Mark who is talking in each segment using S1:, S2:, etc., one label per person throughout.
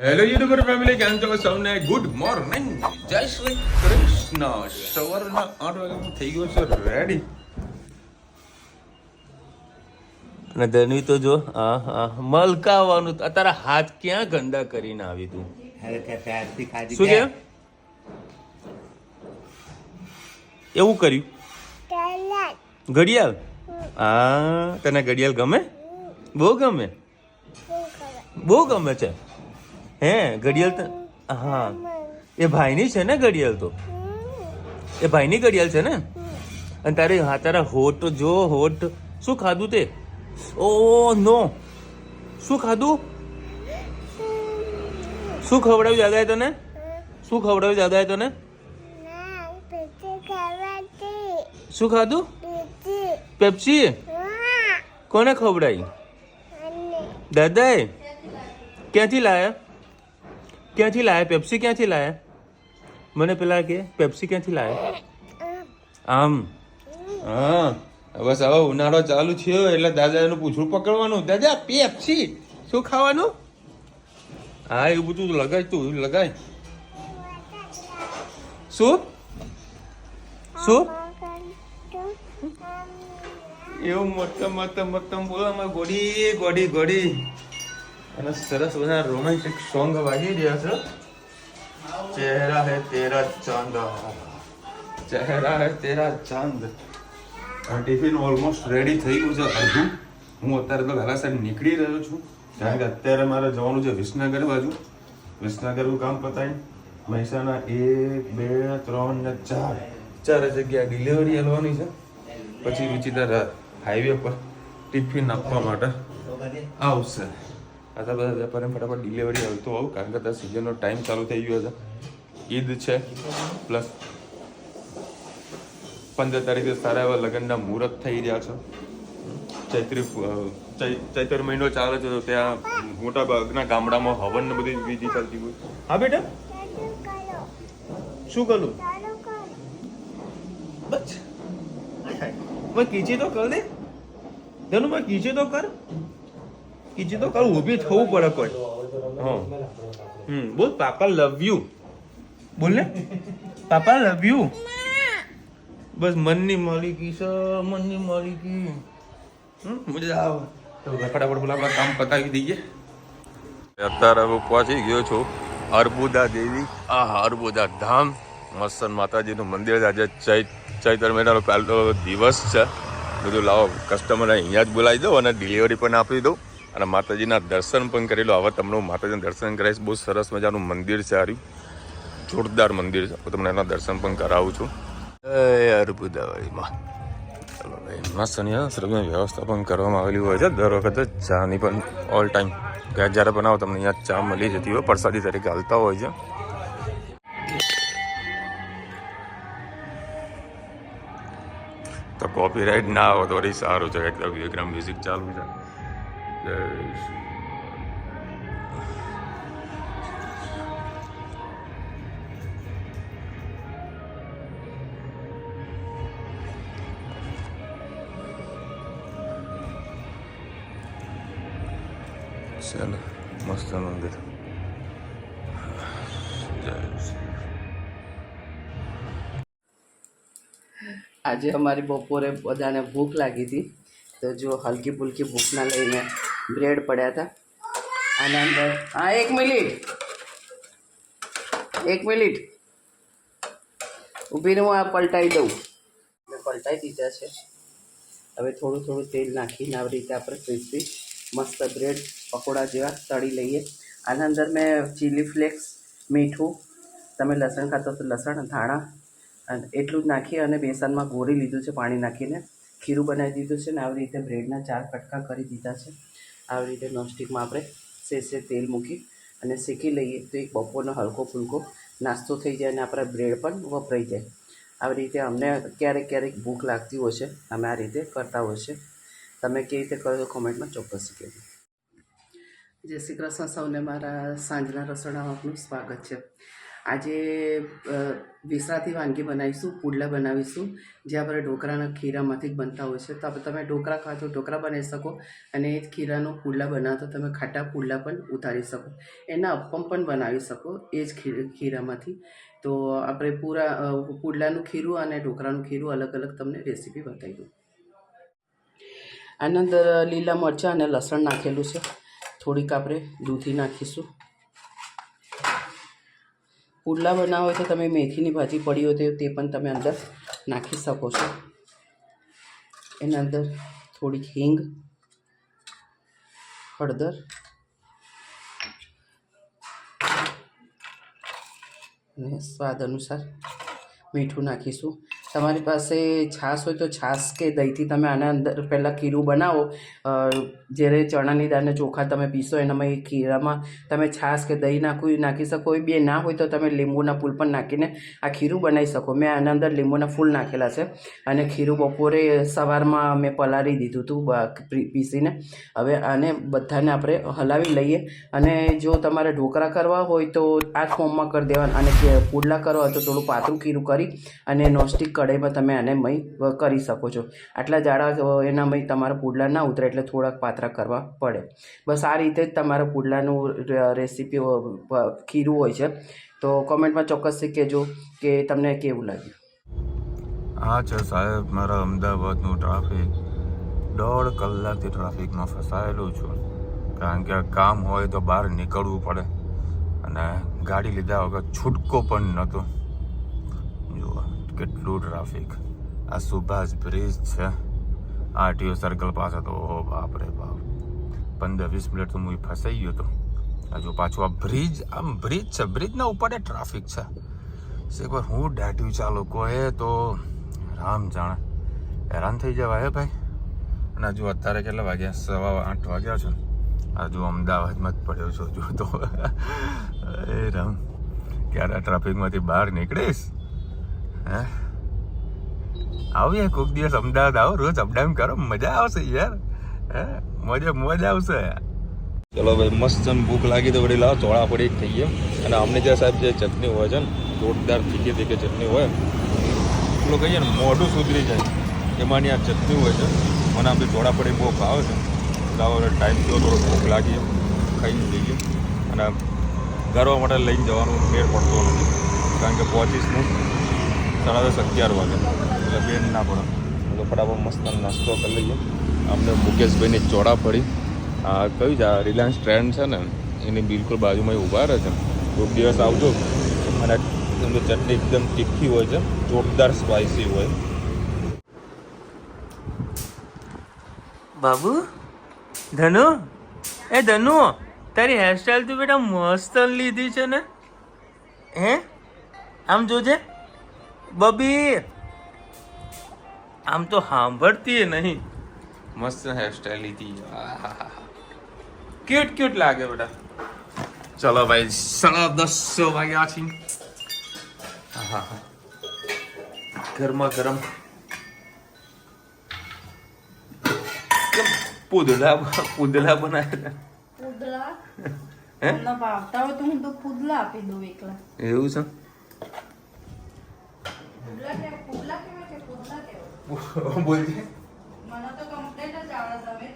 S1: Hello YouTuber family, કેમ છો સૌને? ગુડ મોર્નિંગ, જય શ્રી કૃષ્ણ. સવારના 8 વાગ્યાનું થઈ ગયો છે રેડી. અને ધનવી તો જો મલકાવાનું તારા હાથ ક્યાં ગંદા કરીને આવી તું? શું કે એવું કર્યું? ઘડિયાળ? હા, તને ઘડિયાળ ગમે? બહુ ગમે, બહુ ગમે છે. હે ઘડિયાળ? હા, એ ભાઈની છે ને ઘડિયાળ તો? એ ભાઈની ઘડિયાળ છે ને? અને તારા હોઠ જો, હોઠ શું ખાધું તે? ઓ નો, શું ખાધું? શું ખવડાવ્યું દાદાએ તને? શું ખવડાવ્યું દાદાએ તને? શું ખાધું? પેપ્સી? કોને ખવડાવી? દાદાએ? ક્યાંથી લાયા? ક્યાંથી લાયા પેપ્સી? ક્યાંથી લાયા? મને પેલા કે પેપ્સી ક્યાંથી લાયા? આમ હા, બસ હવે ઉનાળો ચાલુ થયો એટલે દાદાનું પૂછડું પકડવાનું. દાદા પેપ્સી શું ખાવાનું? હા, એવું બધું લગાય, તું લગાય. શું શું એવું મતમ બોલામાં ગોડી ગોડી ગોડી અને સરસ બધા રોમેન્ટિક સોંગ વાગી રહ્યા છે. ચહેરા હે તેરા ચાંદ, ચહેરા હે તેરા ચાંદ. ટિફિન ઓલમોસ્ટ રેડી થઈ ગયું છે અડધું. હું અત્યારે તો વહેલા સાહેબ નીકળી રહ્યો છું, કારણ કે અત્યારે મારે જવાનું છે વિસનગર બાજુ. વિસનગરનું કામ પતાવી મહેસાણા 1 2 3 ને 4 જગ્યાએ ડિલિવરી આપવાની છે. પછી રૂચિતા હાઈવે પર ટિફિન આપવા માટે આવશે. આ બધા વેપારીને ફટાફટ ડિલિવરી આવતો હોઉં, કારણ કે ત્યાં સિઝનનો ટાઈમ ચાલુ થઈ ગયો છે. ઈદ છે, પ્લસ 15 તારીખે સારા એવા લગ્નના મુહૂર્ત થઈ રહ્યા છે. ચૈત્ર મહિનો ચાલે છે, તો ત્યાં મોટા ભાગના ગામડામાં હવન ને બધી વિધિ ચાલતી હોય. હા બેટા, શું કરું? બસ મેં કીચી તો કર દે ધનુ, મેં કીચી તો કર, કીચી તો કર. ઊભી થવું પડે કોઈ. હા, બોલ પાપા લવ યુ. બોલ ને પાપા લવ યુ. બસ મનની માલિકી છે, મનની માલિકી. મજા આવે તો ફટાફટ બોલા આપણા કામ પતાવી દઈએ. અત્યારે હું પહોંચી ગયો છું અર્બુદા દેવી, અર્બુદા ધામ. મસ્ત માતાજીનું મંદિર છે. આજે ચૈત્ર મહિનાનો પહેલો દિવસ છે. બધું લાવો કસ્ટમર અહીંયા જ બોલાવી દઉં અને ડિલિવરી પણ આપી દઉં અને માતાજીના દર્શન પણ કરી લો. હવે તમને માતાજીના દર્શન કરાવીશ. બહુ સરસ મજાનું મંદિર છે, આર્યું જોરદાર મંદિર છે. હું તમને એના દર્શન પણ કરાવું છું. અર્બુદાવાળીમાં ચલો ભાઈ, મસ્ત અહીંયા સરસની વ્યવસ્થા પણ કરવામાં આવેલી હોય છે. દર વખતે ચાની પણ ઓલ ટાઈમ જ્યારે બનાવો તમને અહીંયા ચા મળી જતી હોય, પ્રસાદી તરીકે હાલતા હોય છે. તો કોપીરાઇટ ના આવે તો વળી સારું છે. એકદમ બેકગ્રાઉન્ડ મ્યુઝિક ચાલુ છે. જય શ્રી ચાલો મસ્ત મંદિર. જય શ્રી
S2: આજે અમારી બપોરે બધાને ભૂખ લાગી હતી, તો જો હલકી ફુલકી ભૂખના લઈને બ્રેડ પડ્યા હતા આના અંદર. હા, એક મિનિટ ઊભી હું આ પલટાઈ દઉં. મેં પલટાઈ દીધા છે. હવે થોડું તેલ નાખીને આવી રીતે આપણે ક્રિસ્પી મસ્ત બ્રેડ પકોડા જેવા તળી લઈએ. આના અંદર મેં ચીલી ફ્લેક્સ, મીઠું, તમે લસણ ખાતો તો લસણ, ધાણા અને એટલું જ નાખી અને બેસનમાં ગોળી લીધું છે. પાણી નાખીને ખીરું બનાવી દીધું છે ને આવી રીતે બ્રેડના 4 કટકા કરી દીધા છે. આવી રીતે નોનસ્ટિકમાં આપણે સેસે તેલ મૂકી અને શેકી લઈએ તો એક બપોરનો હલકો ફૂલકો નાસ્તો થઈ જાય અને આપણા બ્રેડ પણ વપરાઈ જાય. આવી રીતે અમને ક્યારેક ભૂખ લાગતી હોય છે, અમે આ રીતે કરતા હોય છે. તમે કેવી રીતે કરો તો કોમેન્ટમાં ચોક્કસ કહેજો. જય શ્રી કૃષ્ણ સૌને. મારા સાંજના રસોડામાં આપનું સ્વાગત છે. આજે વિસરાતી વાનગી બનાવીશું, પુડલા બનાવીશું, જે આપણે ઢોકળાના ખીરામાંથી જ બનતા હોય છે. તો તમે ઢોકળા ખાઓ તો ઢોકળા બનાવી શકો, અને એ જ ખીરાનો પુડલા બનાવો તો તમે ખાટા પુડલા પણ ઉતારી શકો, એના અપ્પમ પણ બનાવી શકો એ જ ખીરામાંથી. તો આપણે પૂરા પુડલાનું ખીરું અને ઢોકળાનું ખીરું અલગ અલગ તમને રેસીપી બતાવી દઉં. આના અંદર લીલા મરચાં અને લસણ નાખેલું છે. થોડીક આપણે દૂધી નાખીશું. પુડલા બનાવો હોય તો તમે મેથીની ભાજી પડી હોય તો તે પણ તમે અંદર નાખી શકો છો. એના અંદર થોડીક હિંગ, હળદર અને સ્વાદ અનુસાર મીઠું નાખીશું. તમારી પાસે છાશ હોય તો છાશ કે દહીંથી તમે આના અંદર પહેલાં ખીરું બનાવો. જ્યારે ચણાની દાળને ચોખા તમે પીસો એનામાં એ ખીરામાં તમે છાશ કે દહીં નાખી શકો. એ બે ના હોય તો તમે લીંબુના ફૂલ પણ નાખીને આ ખીરું બનાવી શકો. મેં આના અંદર લીંબુના ફૂલ નાખેલા છે. અને ખીરું બપોરે સવારમાં મેં પલાળી દીધું હતું પીસીને. હવે આને બધાને આપણે હલાવી લઈએ. અને જો તમારે ઢોકળા કરવા હોય તો આ ફોર્મમાં કરી દેવાના, અને પુડલા કરવા હોય તો થોડું પાતળું ખીરું કરી અને નોનસ્ટિક કઢાઈમાં તમે આને મય કરી શકો છો. આટલા જાડા એના મય તમારા પુડલા ના ઉતરે એટલે થોડાક પાતળા કરવા પડે. બસ આ રીતે જ તમારા પુડલાનું રેસીપી ખીરું હોય છે. તો કોમેન્ટમાં ચોક્કસથી કહેજો કે તમને કેવું લાગ્યું.
S1: આ છે સાહેબ મારા અમદાવાદનું ટ્રાફિક. 1.5 કલાકથી ટ્રાફિકમાં ફસાયેલું છું, કારણ કે કામ હોય તો બહાર નીકળવું પડે, અને ગાડી લીધા વગર છૂટકો પણ નહોતો. જુઓ કેટલું ટ્રાફિક. આ સુભાષ બ્રિજ છે, આરટીઓ સર્કલ પાસે. તો ઓહો બાપ રે બાપ, 15-20 મિનિટ તો હું ફસાઈ ગયો હતો. હજુ પાછું આ બ્રિજ, આમ બ્રિજ છે, બ્રિજના ઉપર ટ્રાફિક છે. એકવાર હું દાટ્યું છે આ લોકોએ તો રામ જાણે. હેરાન થઈ જવાય હે ભાઈ. અને હજુ અત્યારે કેટલા વાગ્યા? 7:15 વાગ્યા છે. હજુ અમદાવાદમાં જ પડ્યો છું હજુ તો. એ રામ, ક્યારે ટ્રાફિકમાંથી બહાર નીકળીશ? હે, આવીએ કોઈક દિવસ અમદાવાદ. આવો, રોજ અપડાઉન કરો, મજા આવશે યાર. હે, મજા આવશે. ચલો ભાઈ, મસ્ત ભૂખ લાગી તો વળી લાવો ચોળાફળી થઈ ગયા. અને અમને જે સાહેબ જે ચટણી હોય છે ને, જોરદાર તીખી ચટણી હોય, પેલું કહીએ ને મોઢું સુધરી જાય એમાંની આ ચટણી હોય છે. મને આપણી ચોળાફળી બહુ ભાવે છે. લાવો ટાઈમ થયો, થોડો ભૂખ લાગી, ખાઈ જઈએ. અને કરવા માટે લઈને જવાનું મેળ પડતો નથી, કારણ કે પહોંચીશ હું 11:30 વાગે, એટલે બેન ના પડે. તો ફટાફટ મસ્ત નાસ્તો કરી લઈએ. અમને મુકેશભાઈની ચોળાફળી, આ કયું છે, રિલાયન્સ ટ્રેન્ડ છે ને એની બિલકુલ બાજુમાં ઊભા રહે છે. કોઈક દિવસ આવજો. અને એમની ચટણી એકદમ તીખી હોય છે, જોરદાર સ્પાઇસી હોય. બાબુ, ધનુ, એ ધનુ, તારી હેરસ્ટાઈલ તો બેટા મસ્ત લીધી છે ને. હે, આમ જોજે બબી, આમ તો સાંભળતી નહીં. મસ્ત હેરસ્ટાઈલ લીધી. ક્યુટ લાગે બેટા. ચલો ભાઈ, 10:30 વાગ્યા છે. હા, ગરમા ગરમ પુદલા બનાવ્યા.
S3: પુડલા
S1: હે,
S3: તમને ભાવતા હોય તો હું તો પુડલા આપી દઉં એકલા.
S1: એવું છે?
S3: પુડલા કેવા કે પુડલા કેવા?
S1: બોલજે.
S3: મને તો કમ્પ્લેટ જ આવડે. તમે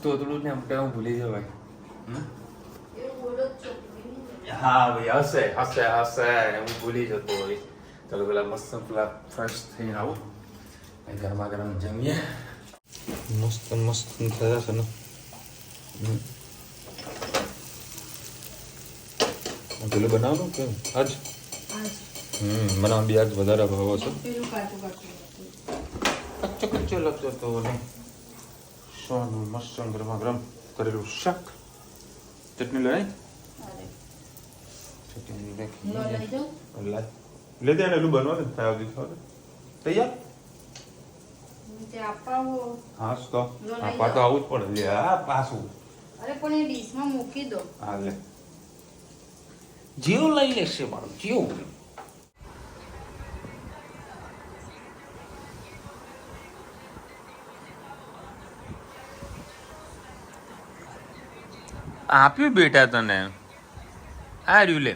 S1: તો થોડું ને અમટા હું ભૂલી જવાય.
S3: એવું બોલો જ છો.
S1: હા ભાઈ, હશે હું ભૂલી જતો હોય. ચાલો પેલા મસ્ત પેલા ફ્રેશ થઈને આવું, ગરમા ગરમ જમીએ. મસ્ત થયા છે ને. પેલું બનાવવાનું કે આજ? મને આમ બી આજ વધારે ભાવ છે.
S3: પેલું કાચું
S1: કચ્ચો લગતો તો નહીં. સોનું મસ્ત ગરમા ગરમ કરેલું શાક. ચટણી લઈ લે દે ને, એલું બનવા થાય તૈયાર. હા તો આપા તો આવું જ પડે. લે આ પાછું.
S3: અરે પણ એ ડીશમાં મૂકી દો.
S1: હા લે, જીવ લઈ લેશે મારું જીવ. આપ્યું બેટા તને. આ રહ્યું લે.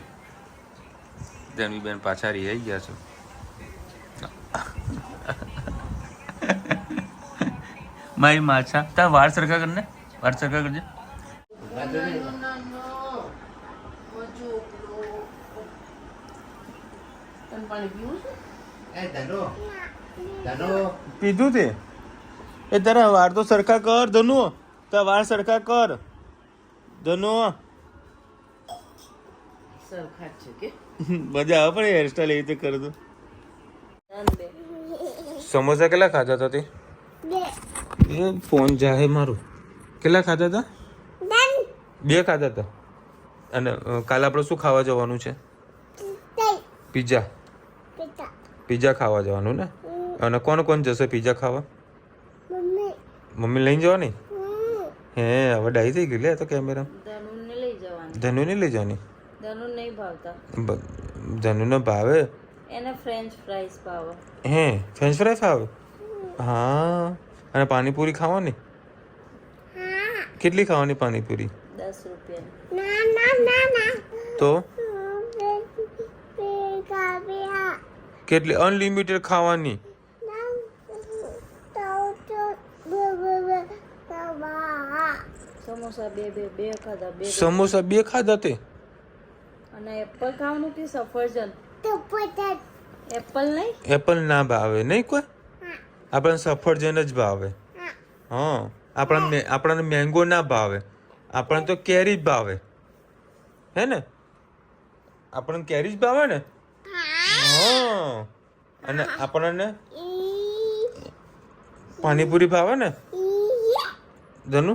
S1: ધનવી બેન પાછા રહી ગયા છે. મારી માછા તાર વાળ સરખા કરને, વાળ સરખા કરજે. પીધું તે એ તારા વાળ તો સરખા કર ધનુ, તારા વાળ સરખા કર ધનુ.
S2: સરખા છે કે
S1: મજા આવે પણ હેરસ્ટાઈલ એવી રીતે કર દો. સમોસા કેટલા ખાધા હતા તે? એ ફોન જાહે મારું. કેટલા ખાધા હતા? 2 ખાધા હતા. અને કાલે આપણે શું ખાવા જવાનું છે? પિઝા. પિઝા ખાવા જવાનું ને? અને કોણ કોણ જશે પિઝા ખાવા? મમ્મી લઈને જવાની? હે હવે ડાઈ થઈ ગઈ લે તો કેમેરા.
S3: ધનુને લઈ જવાનું.
S1: ધનુને લઈ જવાની?
S3: ધનુ નહીં ભાવતા.
S1: ધનુને ભાવે?
S3: એને ફ્રેન્ચ ફ્રાઈઝ ભાવે.
S1: હે ફ્રેન્ચ ફ્રાઈ ભાવે? હા. અને પાણીપુરી ખાવાની? કેટલી ખાવાની પાણીપુરી?
S3: 10 રૂપિયા.
S1: તો કેટલી? અનલિમિટેડ ખાવાની?
S3: સમોસા બે ખાધા.
S1: સમોસા 2 ખાધા તે?
S3: અને એપલ ખાવાનું કે સફરજન? એપલ નહીં.
S1: એપલ ના ભાવે નહીં કોઈ? આપણને સફરજન જ ભાવે. હા આપણને મેંગો ના ભાવે. આપણને તો કેરી જ ભાવે. હે ને? આપણને કેરી જ ભાવે ને? હા. અને આપણને પાણીપુરી ભાવે ને? ધનુ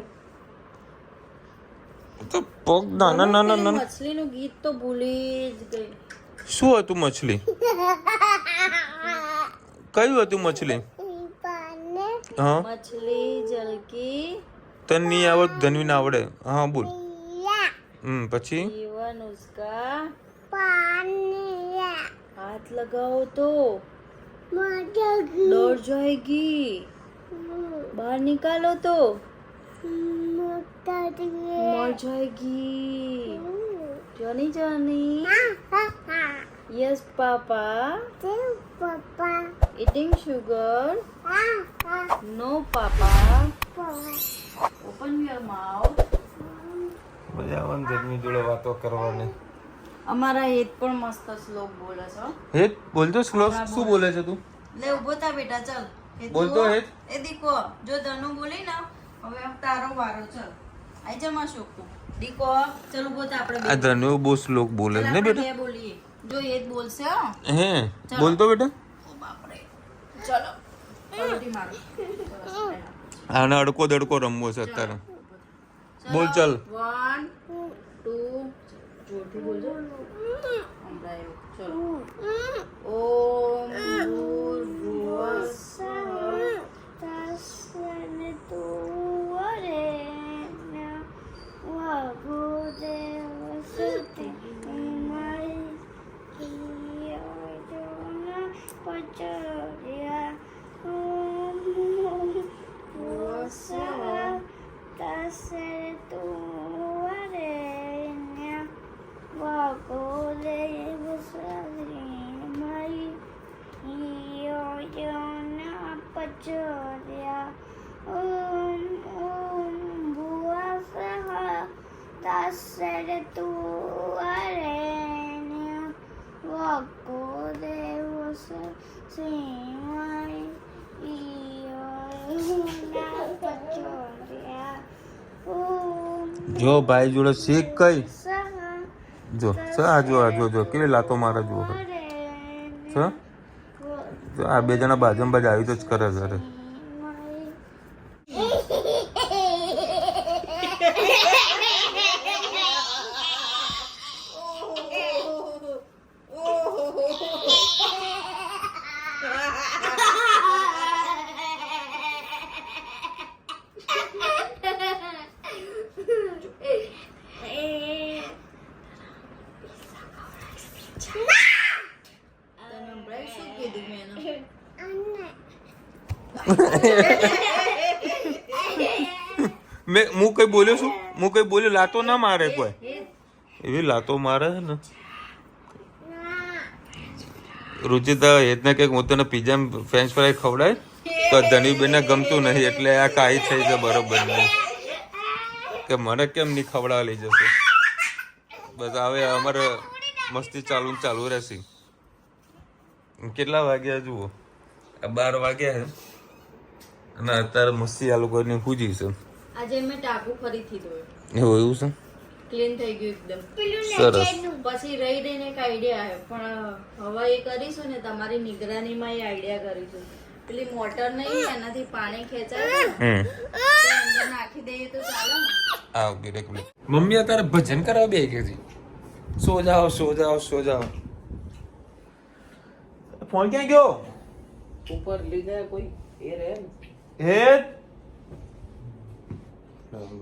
S1: તો પગ નાના નાના નાના.
S3: મછલીનું ગીત તો ભૂલી જ ગઈ.
S1: શું હતું મછલી? કયું હતું મછલી? હા
S3: મછલી જલકી
S1: તને નહીં આવડે, ધનવી ના આવડે. હા બોલ. પછી
S3: जीवन उसका हाथ लगाओ तो डर जाएगी, बाहर निकालो तो मर जाएगी. Johnny Johnny. Yes papa. Eating sugar. No papa. Open your mouth.
S1: મજા આવે ને ધનવી જોડે વાતો કરવાની.
S3: અમારા હેત પણ મસ્ત શ્લોક બોલે છે.
S1: હેત બોલતો શ્લોક શું બોલે છે તું?
S3: લે ઉભો થા બેટા ચલ.
S1: બોલતો હેત.
S3: એ દીકો જો ધનુ બોલી ને હવે તારો વારો ચલ. આઈ જા માં શોક દીકો ચલ ઉભો થા આપણે
S1: આ ધનવી બહુ શ્લોક બોલે ને બેટા.
S3: બે બોલીએ જો હેત બોલશે હો.
S1: હે બોલતો બેટા.
S3: ઓ બાપ રે ચલો પલટી મારો.
S1: આને અડકો દડકો રમવો છે અત્યારે. બોલ ચલ.
S3: 1 2 જોરથી બોલજો. સંભળાયો ચલો. ઓમ ભૂર્ભુવઃ
S1: જો ભાઈ જોડે શીખ કઈ જો આ જો કેવી લાતો મારે જુઓ જો આ 2 જણા બાજુમાં બાજુ આવી તો જ કરે ઘરે. હું કઈ બોલ્યો છું? હું કઈ બોલ્યો? લાતો ના મારે કોઈ. એવી લાતો મારે ને રુચિતા હેતને કંઈક હું તને પીઝા ફ્રેન્ચ ફ્રાય ખવડાય તો ધનીબેનને ગમતું નહીં એટલે આ કાઈ થઈ છે બરોબર નહીં કે મને કેમ નહીં ખવડાવવા લઈ જશે. બસ હવે અમારે મસ્તી ચાલુ રહેશે. કેટલા વાગ્યા જુઓ 12 વાગ્યા છે અને અત્યારે મસ્તી આ લોકોની પૂજી છે.
S3: આજે મેં ટાંકુ ફરીથી ધોયું.
S1: એવું છે
S3: ક્લીન થઈ ગયું એકદમ
S1: સરસ.
S3: પછી રહીને એક આઈડિયા આવ્યો પણ હવે એ કરીશું ને તમારી નિગરાનીમાં એ આઈડિયા કરીશું. પેલી મોટર નહીં એનાથી પાણી ખેંચાય ને તે અંદર નાખી દઈએ તો ચાલે ને.
S1: આ ડિરેક્ટ મમ્મી અત્યારે ભજન કરાવ બે કે સો જાઓ ફોન ક્યાં ગયો
S2: ઉપર લઈ ગયા કોઈ એ રહે ને
S1: હે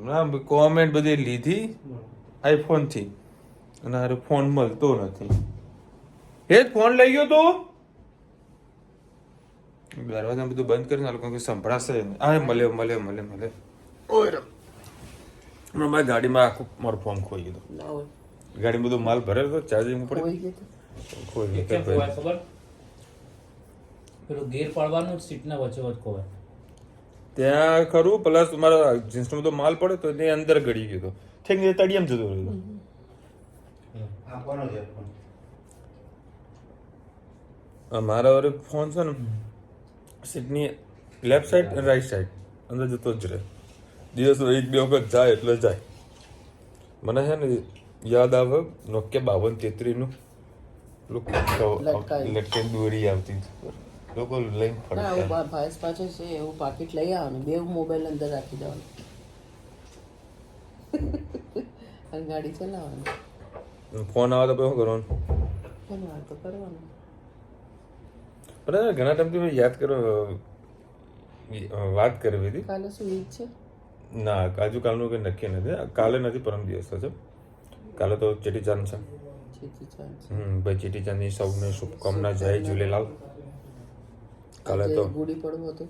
S1: ના કોમેન્ટ બધી લીધી આઈફોન થી અને હારે ફોન મળતો નથી. હે ફોન લઈ ગયો તો દરવાજા બધું બંધ કરીને આ લોકો સંભળાશે. હા મળે ઓય મારી ગાડીમાં આખું મારું ફોન ખોઈ ગયું.
S2: ના હોય
S1: ગાડીમાં બધો માલ ભરેલો હતો ચાર્જિંગ ઉપર
S2: કોઈ ગયું
S1: ખોઈ
S4: કેમ
S1: ગયો.
S4: ખોવાય ખબર? પેલું ગેર પાડવાનું સીટના વચ્ચોવચ્ચ ખોવાય.
S1: ત્યાં ખરું પ્લસ મારા જીન્સનો બધો માલ પડે તો તે અંદર ગળી ગયો હતો. ઠીક ને તળિયામ જતો રહ્યો. મારા વાળો ફોન છે ને સીટની લેફ્ટ સાઈડ અને રાઈટ સાઈડ અંદર જતો જ રહે. દિવસ 1-2 વખત જાય એટલે જાય. મને છે ને યાદ આવે નોકિયા 5233 નું લટકે દોરી આવતી લોકો લઈને
S2: ના
S1: ફરતા.
S2: એવું ભાઈસ પાછળ છે એવું પાકીટ લઈ આવવાનું બે મોબાઈલ અંદર રાખી દેવાનું અને ગાડી ચલાવવાની
S1: ફોન આવે તો શું કરવાનું?
S2: ફોન વાર તો કરવાનું.
S1: પણ ઘણા ટાઈમથી મેં યાદ કરો વાત કરવી હતી.
S2: કાલે શું વીક છે
S1: ના કાજુ કાલનું કંઈ નક્કી નથી. કાલે નથી પરમ દિવસ છે. કાલે તો ચેટીચાંદ છે.
S2: ચીચી ચાન્સ
S1: ભાઈ ચેટીચાંદની સૌને શુભકામના. જય ઝૂલેલાલ. કાલે તો
S2: ગુડી પડવું હતું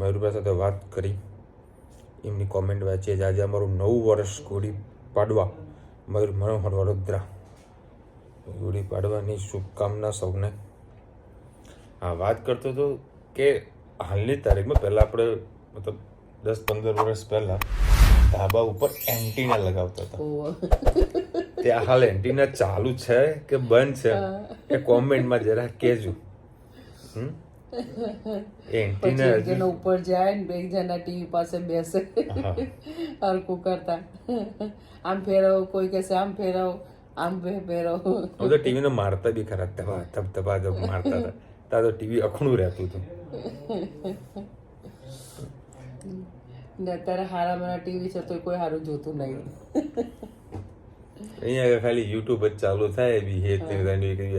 S1: મયુરભાઈ સાથે વાત કરી, એમની કોમેન્ટ વાંચીએ આજે અમારું 9 વર્ષ ગુડી પાડવા મયુર મનોહર વડોદરા. ગુડી પાડવાની શુભકામના સૌને. હા વાત કરતો હતો કે હાલની તારીખમાં પહેલાં આપણે મતલબ 10-15 વર્ષ પહેલાં ધાબા ઉપર એન્ટીના લગાવતા હતા. ત્યાં હાલ એન્ટીના ચાલુ છે કે બંધ છે એ કોમેન્ટમાં જરા કહેજો. એન્ટીના
S2: પછી ઉપર જાય ને બે જણા ટીવી પાસે બેસે હરકું કરતા આમ ફેરવો કોઈ કહેશે આમ ફેરવો આમ ફેરવો.
S1: હું તો ટીવીને મારતા બી ખરા ધબધબા મારતા હતા. ત્યાં તો ટીવી અખણું રહેતું હતું.
S2: ને અત્યારે હારા મારા ટીવી છે તો કોઈ સારું જોતું નહીં.
S1: અહીંયા ખાલી યુટ્યુબ જ ચાલુ થાય બી હે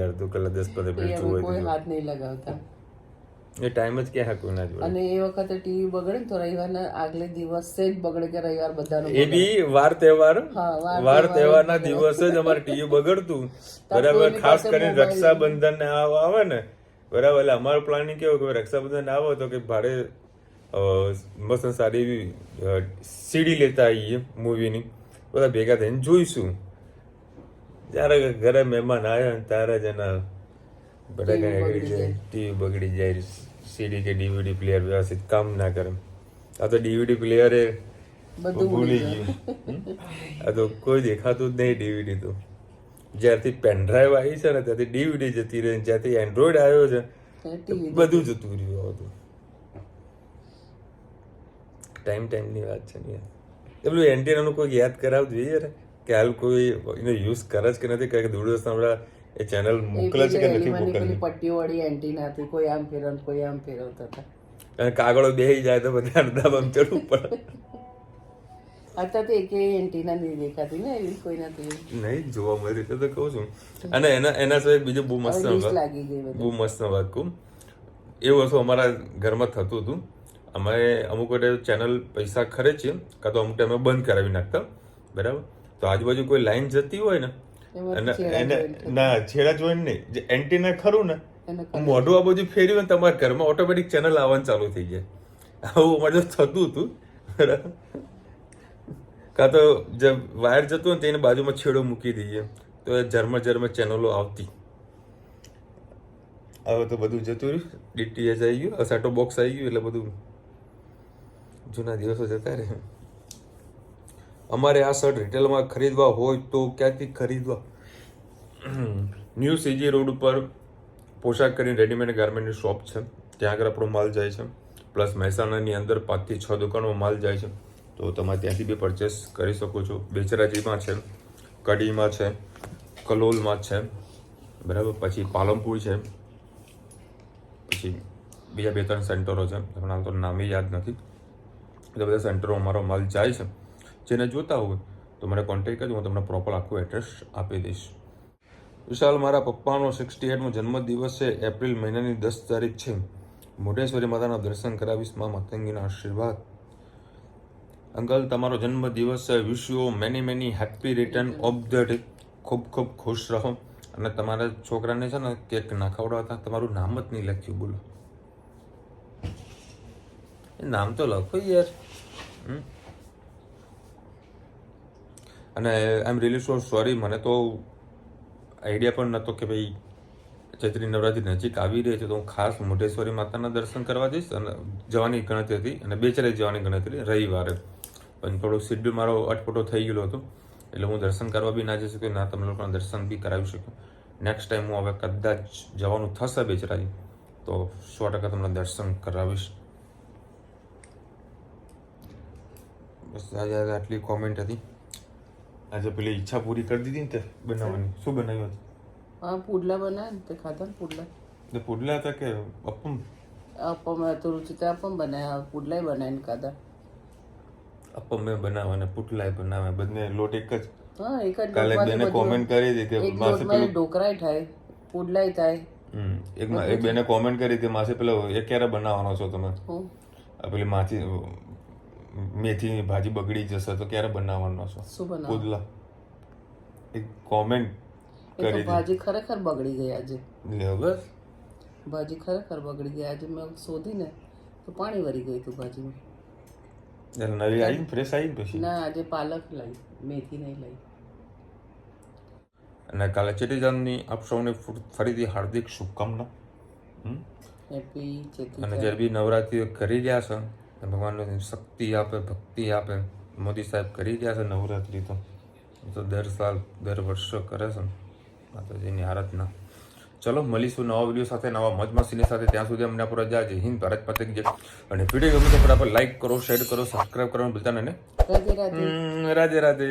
S1: અડધો કલાક 10-15 મિનિટ
S2: કોઈ
S1: જોવે.
S2: હાથ નહીં લગાવતા
S1: એ ટાઈમ જ ક્યાં કોઈ ના જોડે.
S2: અને એ વખતે ટીવી બગડે ને તો રવિવારના આગલે દિવસે જ બગડે કે રવિવાર બધાનો
S1: એ બી વાર તહેવાર
S2: હા,
S1: વાર તહેવારના દિવસે જ અમારે ટીવી બગડતું. બરાબર. ખાસ કરીને રક્ષાબંધન ને આવે ને બરાબર. એટલે અમારું પ્લાનિંગ કેવું કે રક્ષાબંધન આવે તો કે ભાડે મસ્ત સારી એવી સીડી લેતા આવીએ મૂવીની, બધા ભેગા થઈને જોઈશું. જ્યારે ઘરે મહેમાન આવ્યા ને ત્યારે જ એના બધા કઈ બગડી જાય, ટીવી બગડી જાય, સીડી કે ડીવીડી પ્લેયર વ્યવસ્થિત કામ ના કરે. આ તો ડીવીડી પ્લેયર એ ભૂલી ગયું. આ તો કોઈ દેખાતું જ નહીં. ડીવીડી તો જ્યારથી પેનડ્રાઈવ આવી છે ને ત્યાંથી ડીવીડી જતી રહી, જ્યાંથી એન્ડ્રોઈડ આવ્યો છે બધું જતું રહ્યું હતું. ટાઈમની વાત છે ને. એ પેલું એન્ટીનાનું કોઈ યાદ કરાવવું જોઈએ કે હાલ કોઈ એનો યુઝ કરે છે કે નથી કરે. દૂરદર્શન હમણાં એ ચેનલ મોકલે છે કે નથી મોકલતી.
S2: પટ્ટીઓ વાળી એન્ટીના હતી, કોઈ આમ ફેરવ કોઈ આમ ફેરવતા હતા.
S1: અને કાગળો બેસી જાય તો બધા અડધામાં ચડવું પડે.
S2: અત્યારે તો એકે એન્ટીના નહીં દેખાતી ને એવી કોઈ નથી
S1: નહીં જોવા મળી તો કહું છું. અને એના સિવાય બીજું બહુ મસ્ત
S2: લાગી ગઈ
S1: બહુ મસ્ત વાત કહું. એ વસ્તુ અમારા ઘરમાં થતું હતું. અમે અમુક વખતે ચેનલ પૈસા ખર્ચીએ કાં તો અમુક ટાઈમે બંધ કરાવી નાખતા. બરાબર. તો આજુબાજુ કોઈ લાઈન જતી હોય ને અને એને ના છેડા જોઈને નહીં, જે એન્ટીના ખરું ને મોઢું આ બધું ફેર્યું ને તમારા ઘરમાં ઓટોમેટિક ચેનલ આવવાનું ચાલુ થઈ જાય. આવું અમારે થતું હતું. બરાબર. કાં તો જે વાયર જતું હોય ને તેની બાજુમાં છેડો મૂકી દઈએ તો એ ઝરમર ચેનલો આવતી. હવે તો બધું જતું રહ્યું, ડીટીએચ આવી ગયું, સેટો બોક્સ આવી ગયું, એટલે બધું જૂના દિવસો જતા રહે. અમારે આ શર્ટ રિટેલમાં ખરીદવા હોય તો ક્યાંથી ખરીદવા? ન્યૂ સીજી રોડ ઉપર પોશાક કરીને રેડીમેડ ગાર્મેન્ટની શોપ છે, ત્યાં આગળ આપણો માલ જાય છે. પ્લસ મહેસાણાની અંદર 5 થી 6 દુકાનોમાં માલ જાય છે, તો તમે ત્યાંથી બી પરચેસ કરી શકો છો. બેચરાજીમાં છે, કડીમાં છે, કલોલમાં છે, બરાબર, પછી પાલનપુર છે, પછી બીજા 2-3 સેન્ટરો છે, હમણાં તો નામે યાદ નથી. એટલે બધા સેન્ટરો અમારો માલ જાય છે. જેને જોતા હોય તો મને કોન્ટેક્ટ કરજો, હું તમને પ્રોપર આખું એડ્રેસ આપી દઈશ. વિશાલ, મારા પપ્પાનો 68મો જન્મદિવસ છે, એપ્રિલ મહિનાની 10 તારીખ છે. મોઢેશ્વરી માતાના દર્શન કરાવીશ, મા માતંગીના આશીર્વાદ. અંકલ, તમારો જન્મદિવસ છે, wish you many happy return of the day. ખૂબ ખૂબ ખુશ રહો. અને તમારા છોકરાને છે ને કેક ના ખવડાવતા, તમારું નામ જ નહીં લખ્યું, બોલો. નામ તો લખો યાર. અને આઈ એમ રિયલી સો સોરી, મને તો આઈડિયા પણ નહોતો કે ભાઈ ચૈત્રી નવરાત્રી નજીક આવી રહી છે, તો હું ખાસ મોઢેશ્વરી માતાના દર્શન કરવા જઈશ. અને જવાની ગણતરી હતી, અને બેચરાઈ જવાની ગણતરી રવિવારે, પણ થોડો શેડ્યુલ મારો અટપટો થઈ ગયેલો હતો, એટલે હું દર્શન કરવા બી ના જઈ શક્યો, ના તમે લોકોના દર્શન બી કરાવી શક્યો. નેક્સ્ટ ટાઈમ હું હવે કદાચ જવાનું થશે બેચરાઈ, તો 100% તમને દર્શન કરાવીશ. બસ આજે આટલી કોમેન્ટ હતી. આજે પેલી ઈચ્છા પૂરી કરી દીધી ને તે બનાવવાની. શું બનાવ્યું હતું?
S2: હા, પુડલા બનાવ્યા ને તે ખાધા ને પુડલા.
S1: તે પુડલા હતા કે અપમ?
S2: અપમ હતું, રુચિતા અપમ બનાવ્યા, પુડલાય બનાવીને ખાધા.
S1: અપમ મેં બનાવ્યા અને પુડલા બનાવ્યા, બંને લોટ એક જ.
S2: હા, એક જ
S1: કાલે બેને કોમેન્ટ કરી હતી કે
S2: એક
S1: માસે
S2: લોટમાં
S1: પેલું
S2: ઢોકળાય થાય, પુડલાય થાય.
S1: એક બેને કોમેન્ટ કરી હતી માસે પેલો એ ક્યારે બનાવવાનો છો તમે?
S2: હું
S1: આ પેલી મેથીની ભાજી બગડી જશે તો ક્યારે બનાવવાનો છો?
S2: શું બનાવ?
S1: પુડલા. એક કોમેન્ટ
S2: એ તો
S1: કરી
S2: ભાજી ખરેખર બગડી ગઈ આજે.
S1: લે બસ.
S2: ભાજી ખરેખર બગડી ગઈ આજે. મેં શોધીને તો પાણી વળી ગયું હતું ભાજીમાં.
S1: એટલે નવી આવી ફ્રેશ આવી પછી.
S2: ના, આજે પાલક લાવી, મેથી નહીં લાવી.
S1: અને કાલે ચેટીચાંદની આપ સૌને ફરીથી હાર્દિક શુભકામના.
S2: હેપી ચેતી.
S1: અને જ્યારે બી નવરાત્રી કરી રહ્યા છે, ભગવાનને શક્તિ આપે, ભક્તિ આપે. મોદી સાહેબ કરી રહ્યા છે નવરાત્રી, તો દર સાલ દર વર્ષો કરે છે માતાજીની આરાધના. ચલો મળીશું નવા વિડીયો સાથે, નવા મોજ મસ્તીની સાથે. ત્યાં સુધી અમને પૂરા જય હિન્દ, ભારત માતા કી જય. અને વિડીયો ગમે તો ફટાફટ લાઈક કરો, શેર કરો, સબસ્ક્રાઈબ કરવાનું ભૂલતા નહીં.
S2: રાધે રાધે.
S1: રાધે રાધે.